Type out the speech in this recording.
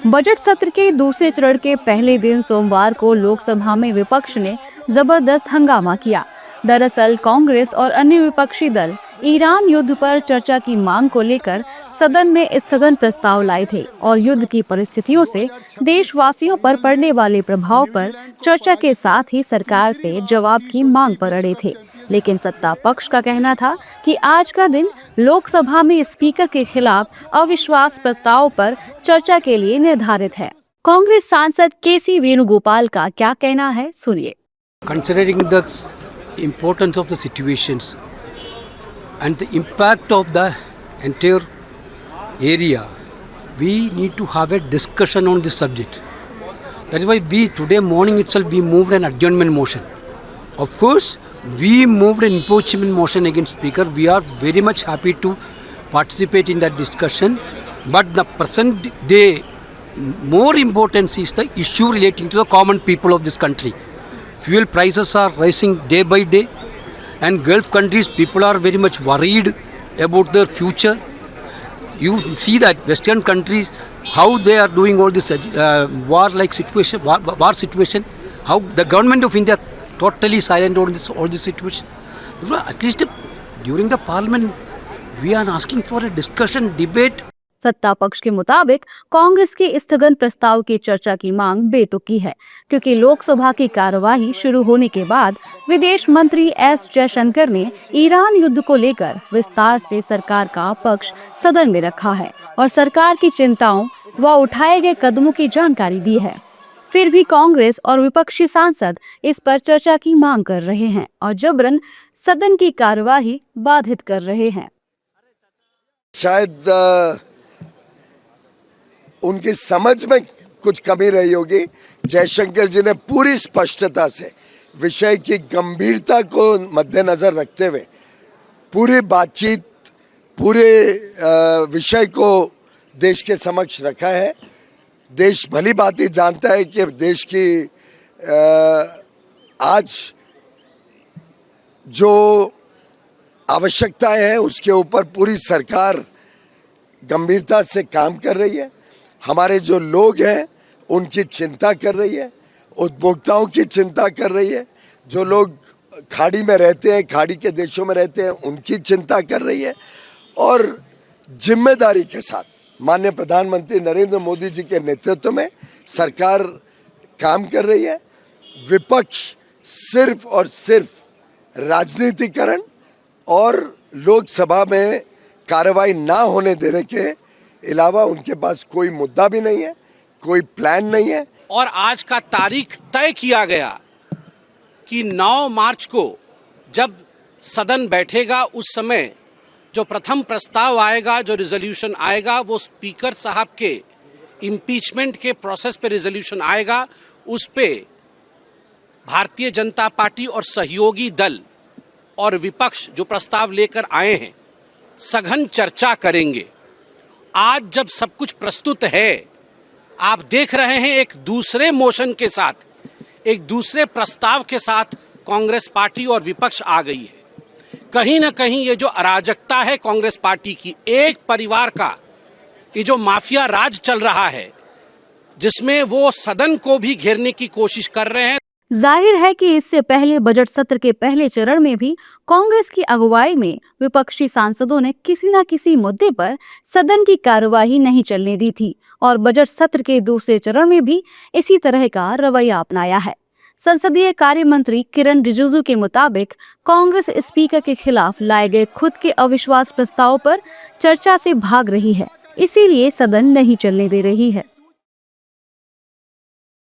Budget सत्र के दूसरे चरण के पहले दिन सोमवार को लोकसभा में विपक्ष ने जबरदस्त हंगामा किया। दरअसल कांग्रेस और अन्य विपक्षी दल ईरान युद्ध पर चर्चा की मांग को लेकर सदन में स्थगन प्रस्ताव लाए थे और युद्ध की परिस्थितियों से देशवासियों पर पड़ने वाले प्रभाव पर चर्चा के साथ ही सरकार से जवाब की मांग पर अड़े थे। लेकिन सत्ता पक्ष का कहना था कि आज का दिन लोकसभा में स्पीकर के खिलाफ अविश्वास प्रस्ताव पर चर्चा के लिए निर्धारित है। कांग्रेस सांसद के.सी. वेणुगोपाल का क्या कहना है, सुनिए। Considering the importance of the situations and the impact of the entire area, we need to have a discussion on this subject. That is why today morning itself we moved an adjournment motion. Of course, we moved an impeachment motion against Speaker. We are very much happy to participate in that discussion. But the present day, more importance is the issue relating to the common people of this country. Fuel prices are rising day by day, and Gulf countries people are very much worried about their future. You see that Western countries, how they are doing all this war-like situation, war situation. How the government of India totally silent on all this situation. At least during the parliament, we are asking for a discussion, debate. सत्ता पक्ष के मुताबिक कांग्रेस के स्थगन प्रस्ताव की चर्चा की मांग बेतुकी है, क्योंकि लोकसभा की कार्यवाही शुरू होने के बाद विदेश मंत्री एस जयशंकर ने ईरान युद्ध को लेकर विस्तार से सरकार का पक्ष सदन में रखा है और सरकार की चिंताओं व उठाए गए कदमों की जानकारी दी है। फिर भी कांग्रेस और विपक्षी सांसद इस पर चर्चा की मांग कर रहे हैं और जबरन सदन की कार्यवाही बाधित कर रहे हैं। शायद उनकी समझ में कुछ कमी रही होगी। जयशंकर जी ने पूरी स्पष्टता से विषय की गंभीरता को मद्देनजर रखते हुए पूरी बातचीत, पूरे विषय को देश के समक्ष रखा है। देश भली भांति जानता है कि देश की आज जो आवश्यकताएं हैं उसके ऊपर पूरी सरकार गंभीरता से काम कर रही है। हमारे जो लोग हैं उनकी चिंता कर रही है, उपभोक्ताओं की चिंता कर रही है, जो लोग खाड़ी में रहते हैं, खाड़ी के देशों में रहते हैं, उनकी चिंता कर रही है और जिम्मेदारी के साथ माननीय प्रधानमंत्री नरेंद्र मोदी जी के नेतृत्व में सरकार काम कर रही है। विपक्ष सिर्फ और सिर्फ राजनीतिकरण और लोकसभा में कार्रवाई ना होने देने के अलावा उनके पास कोई मुद्दा भी नहीं है, कोई प्लान नहीं है। और आज का तारीख तय किया गया कि 9 मार्च को जब सदन बैठेगा उस समय जो प्रथम प्रस्ताव आएगा, जो रिजोल्यूशन आएगा, वो स्पीकर साहब के इम्पीचमेंट के प्रोसेस पे रिजोल्यूशन आएगा। उस पे भारतीय जनता पार्टी और सहयोगी दल और विपक्ष जो प्रस्ताव लेकर आए हैं सघन चर्चा करेंगे। आज जब सब कुछ प्रस्तुत है, आप देख रहे हैं एक दूसरे मोशन के साथ, एक दूसरे प्रस्ताव के साथ कांग्रेस पार्टी और विपक्ष आ गई है। कहीं ना कहीं ये जो अराजकता है कांग्रेस पार्टी की, एक परिवार का ये जो माफिया राज चल रहा है, जिसमें वो सदन को भी घेरने की कोशिश कर रहे हैं। जाहिर है कि इससे पहले बजट सत्र के पहले चरण में भी कांग्रेस की अगुवाई में विपक्षी सांसदों ने किसी न किसी मुद्दे पर सदन की कार्यवाही नहीं चलने दी थी और बजट सत्र के दूसरे चरण में भी इसी तरह का रवैया अपनाया है। संसदीय कार्य मंत्री किरण रिजिजू के मुताबिक कांग्रेस स्पीकर के खिलाफ लाए गए खुद के अविश्वास प्रस्ताव पर चर्चा से भाग रही है, इसीलिए सदन नहीं चलने दे रही है।